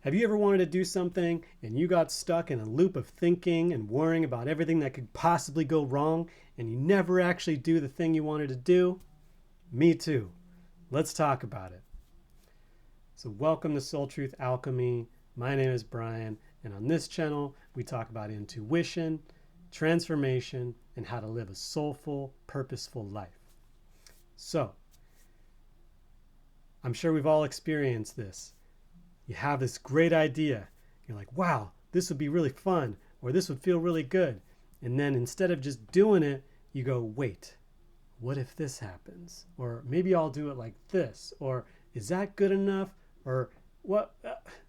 Have you ever wanted to do something and you got stuck in a loop of thinking and worrying about everything that could possibly go wrong and you never actually do the thing you wanted to do? Me too. Let's talk about it. So welcome to Soul Truth Alchemy. My name is Brian, and on this channel we talk about intuition, transformation, and how to live a soulful, purposeful life. So, I'm sure we've all experienced this. You have this great idea. You're like, wow, this would be really fun, or this would feel really good. And then instead of just doing it, you go, wait, what if this happens? Or maybe I'll do it like this. Or is that good enough? Or what?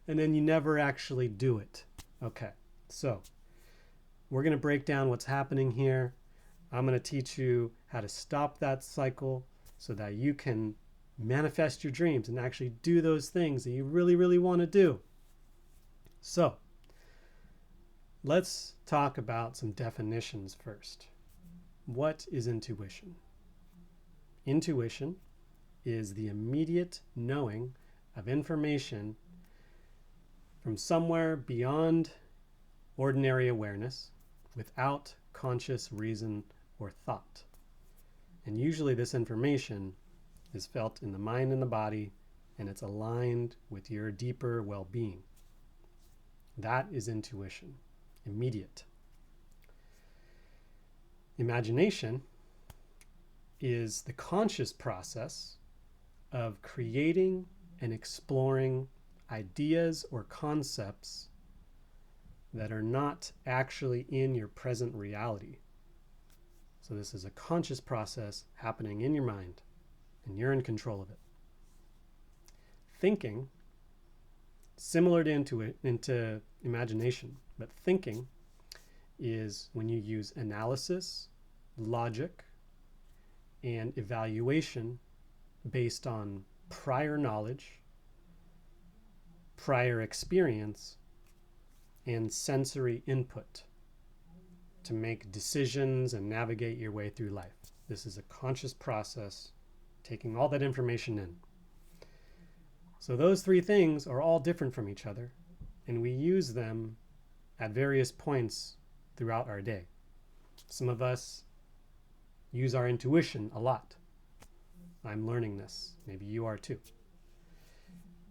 And then you never actually do it. Okay, so we're going to break down what's happening here. I'm going to teach you how to stop that cycle so that you can manifest your dreams and actually do those things that you really, really want to do. So let's talk about some definitions first. What is intuition? Intuition is the immediate knowing of information from somewhere beyond ordinary awareness without conscious reason or thought. And usually this information is felt in the mind and the body, and it's aligned with your deeper well-being. That is intuition, immediate. Imagination is the conscious process of creating and exploring ideas or concepts that are not actually in your present reality. So this is a conscious process happening in your mind, and you're in control of it. Thinking, similar to imagination, but thinking is when you use analysis, logic, and evaluation based on prior knowledge, prior experience, and sensory input to make decisions and navigate your way through life. This is a conscious process, taking all that information in. So those three things are all different from each other, and we use them at various points throughout our day. Some of us use our intuition a lot. I'm learning this. Maybe you are too.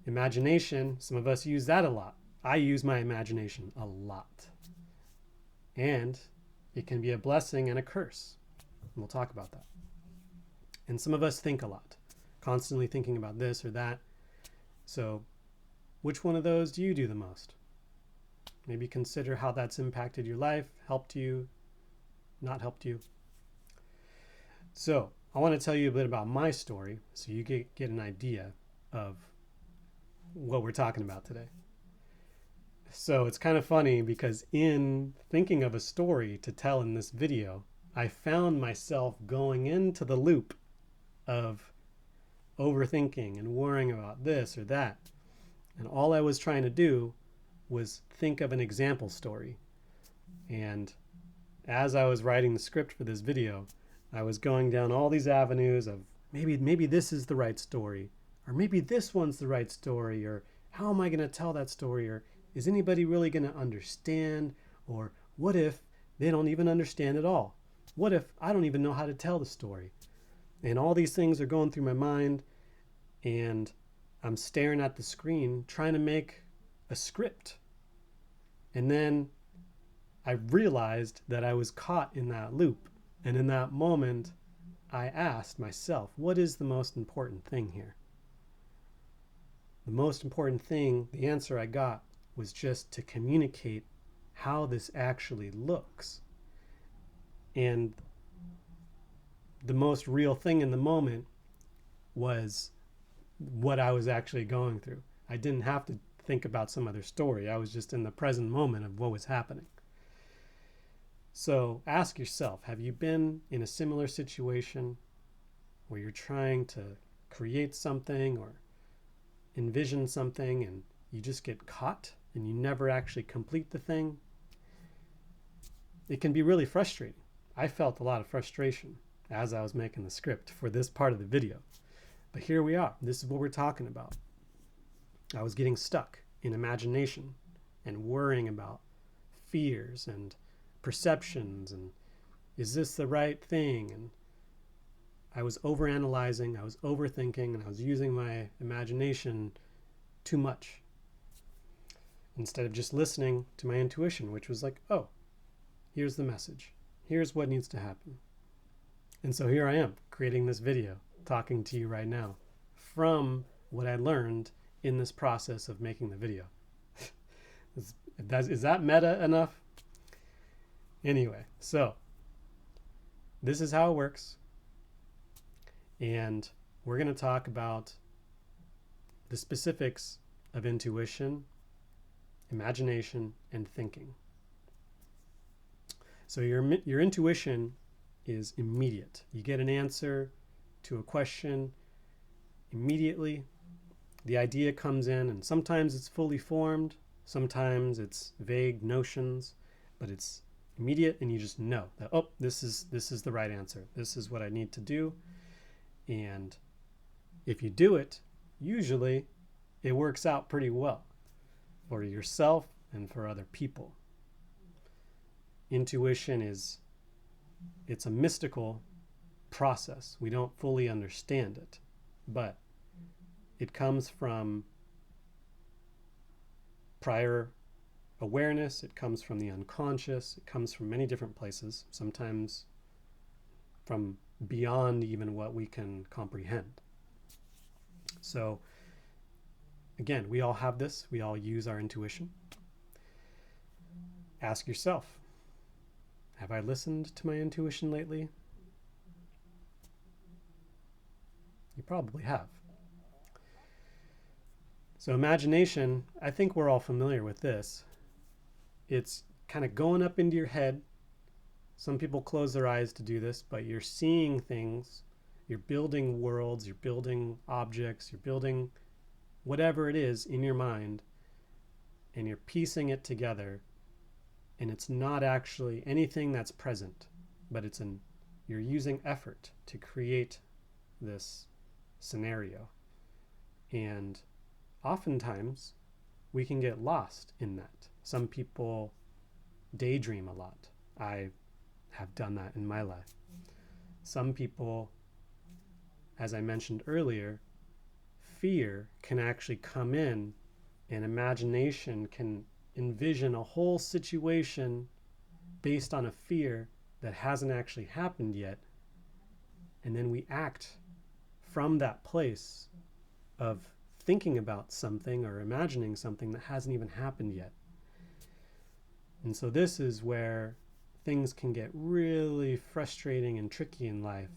Imagination, some of us use that a lot. I use my imagination a lot. And it can be a blessing and a curse. And we'll talk about that. And some of us think a lot, constantly thinking about this or that. So which one of those do you do the most? Maybe consider how that's impacted your life, helped you, not helped you. So I want to tell you a bit about my story so you get an idea of what we're talking about today. So it's kind of funny because in thinking of a story to tell in this video, I found myself going into the loop of overthinking and worrying about this or that. And all I was trying to do was think of an example story. And as I was writing the script for this video, I was going down all these avenues of maybe this is the right story, or maybe this one's the right story, or how am I going to tell that story, or is anybody really going to understand, or what if they don't even understand at all? What if I don't even know how to tell the story? And all these things are going through my mind, and I'm staring at the screen trying to make a script. And then I realized that I was caught in that loop. And in that moment, I asked myself, what is the most important thing here? The most important thing, the answer I got, was just to communicate how this actually looks. And the most real thing in the moment was what I was actually going through. I didn't have to think about some other story. I was just in the present moment of what was happening. So ask yourself, have you been in a similar situation where you're trying to create something or envision something and you just get caught and you never actually complete the thing? It can be really frustrating. I felt a lot of frustration as I was making the script for this part of the video. But here we are. This is what we're talking about. I was getting stuck. in imagination and worrying about fears and perceptions and is this the right thing? And I was overanalyzing, I was overthinking, and I was using my imagination too much instead of just listening to my intuition, which was like, oh, here's the message. Here's what needs to happen. And so here I am creating this video, talking to you right now from what I learned in this process of making the video. Is that meta enough? Anyway, so this is how it works. And we're going to talk about the specifics of intuition, imagination, and thinking. So your intuition is immediate. You get an answer to a question immediately. The idea comes in, and sometimes it's fully formed, sometimes it's vague notions, but it's immediate, and you just know that, oh, this is the right answer. This is what I need to do. And if you do it, usually it works out pretty well for yourself and for other people. Intuition it's a mystical process. We don't fully understand it, but it comes from prior awareness. It comes from the unconscious. It comes from many different places, sometimes from beyond even what we can comprehend. So again, we all have this. We all use our intuition. Ask yourself, have I listened to my intuition lately? You probably have. So imagination, I think we're all familiar with this. It's kind of going up into your head. Some people close their eyes to do this, but you're seeing things, you're building worlds, you're building objects, you're building whatever it is in your mind, and you're piecing it together, and it's not actually anything that's present, but you're using effort to create this scenario. And oftentimes we can get lost in that. Some people daydream a lot. I have done that in my life. Some people, as I mentioned earlier, fear can actually come in, and imagination can envision a whole situation based on a fear that hasn't actually happened yet. And then we act from that place of thinking about something or imagining something that hasn't even happened yet. And so this is where things can get really frustrating and tricky in life.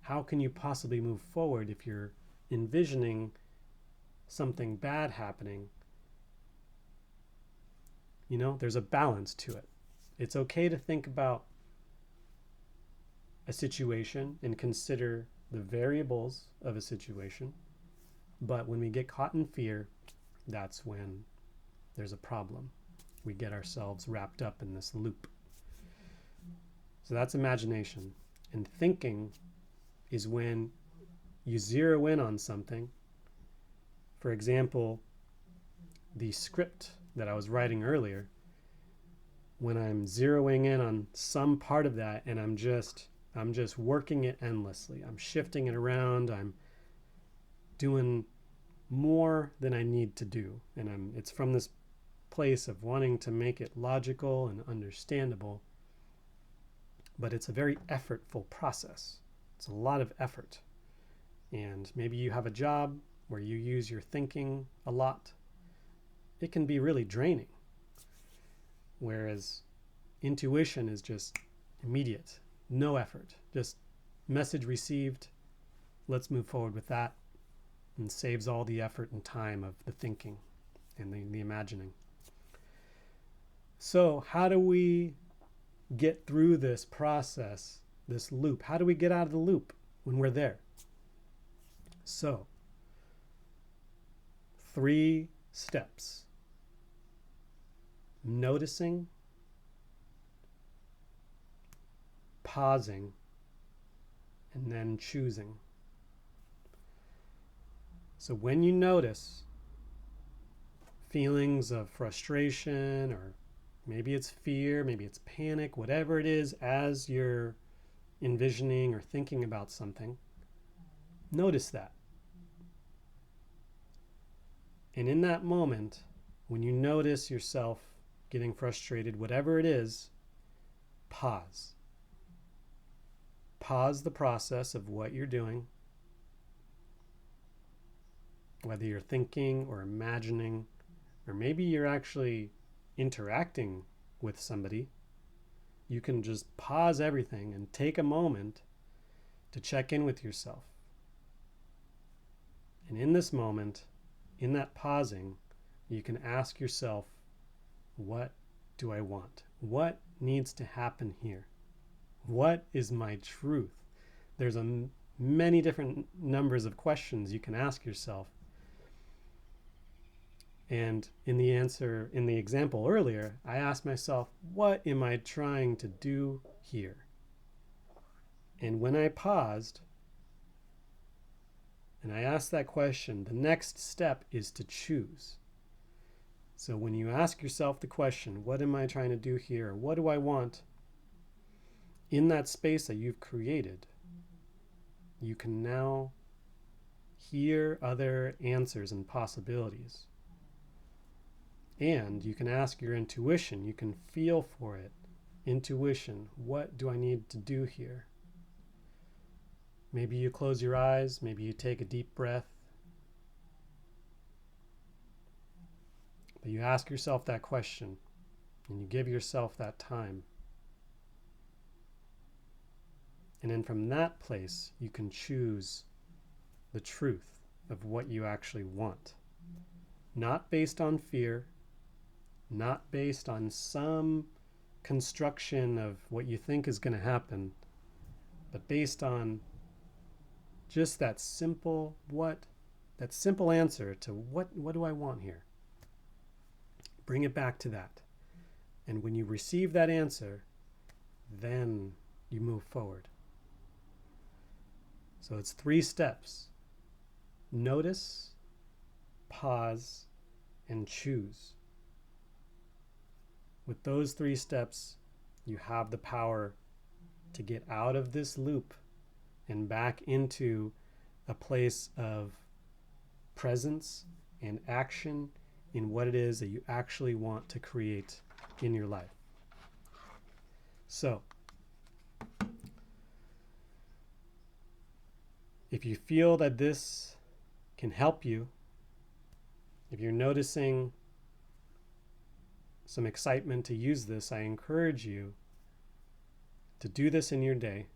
How can you possibly move forward if you're envisioning something bad happening? You know, there's a balance to it. It's okay to think about a situation and consider the variables of a situation. But when we get caught in fear, that's when there's a problem. We get ourselves wrapped up in this loop. So that's imagination. And thinking is when you zero in on something. For example, the script that I was writing earlier, when I'm zeroing in on some part of that and I'm just working it endlessly. I'm shifting it around. I'm doing more than I need to do. And it's from this place of wanting to make it logical and understandable. But it's a very effortful process. It's a lot of effort. And maybe you have a job where you use your thinking a lot. It can be really draining. Whereas intuition is just immediate, no effort, just message received, let's move forward with that, and saves all the effort and time of the thinking and the imagining. So how do we get through this process, this loop? How do we get out of the loop when we're there? So 3 steps. Noticing, pausing, and then choosing. So when you notice feelings of frustration, or maybe it's fear, maybe it's panic, whatever it is, as you're envisioning or thinking about something, notice that. And in that moment, when you notice yourself getting frustrated, whatever it is, pause. Pause the process of what you're doing, whether you're thinking or imagining, or maybe you're actually interacting with somebody. You can just pause everything and take a moment to check in with yourself. And in this moment, in that pausing, you can ask yourself, what do I want? What needs to happen here? What is my truth? There's many different numbers of questions you can ask yourself. And in the example earlier, I asked myself, what am I trying to do here? And when I paused and I asked that question, the next step is to choose. So when you ask yourself the question, what am I trying to do here? What do I want? In that space that you've created, you can now hear other answers and possibilities. And you can ask your intuition, you can feel for it. Intuition, what do I need to do here? Maybe you close your eyes, maybe you take a deep breath. But you ask yourself that question and you give yourself that time. And then from that place, you can choose the truth of what you actually want. Not based on fear, not based on some construction of what you think is going to happen, but based on just that simple answer to what do I want here? Bring it back to that. And when you receive that answer, then you move forward. So it's 3 steps. Notice, pause, and choose. With those 3 steps, you have the power to get out of this loop and back into a place of presence and action in what it is that you actually want to create in your life. So, if you feel that this can help you, if you're noticing some excitement to use this, I encourage you to do this in your day,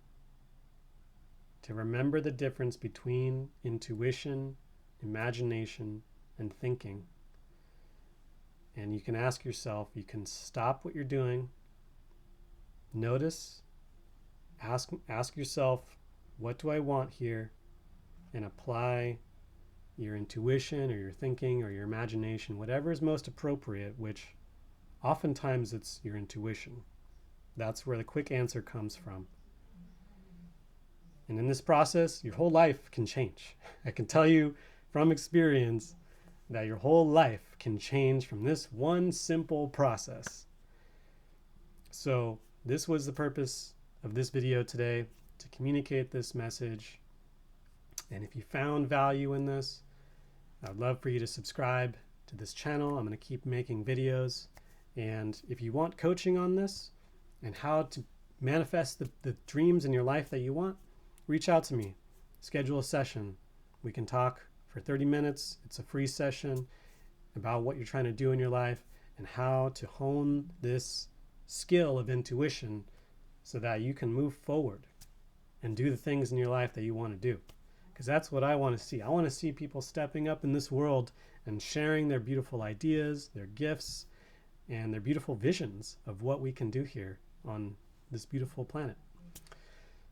to remember the difference between intuition, imagination, and thinking. And you can ask yourself, you can stop what you're doing, notice, ask yourself, what do I want here? And apply your intuition or your thinking or your imagination, whatever is most appropriate, which oftentimes it's your intuition. That's where the quick answer comes from. And in this process, your whole life can change. I can tell you from experience that your whole life can change from this one simple process. So this was the purpose of this video today, to communicate this message. And if you found value in this, I'd love for you to subscribe to this channel. I'm going to keep making videos. And if you want coaching on this and how to manifest the dreams in your life that you want, reach out to me. Schedule a session. We can talk for 30 minutes. It's a free session about what you're trying to do in your life and how to hone this skill of intuition so that you can move forward and do the things in your life that you want to do. Because that's what I want to see. I want to see people stepping up in this world and sharing their beautiful ideas, their gifts, and their beautiful visions of what we can do here on this beautiful planet.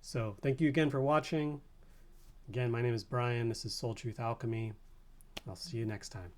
So thank you again for watching. Again, my name is Brian. This is Soul Truth Alchemy. I'll see you next time.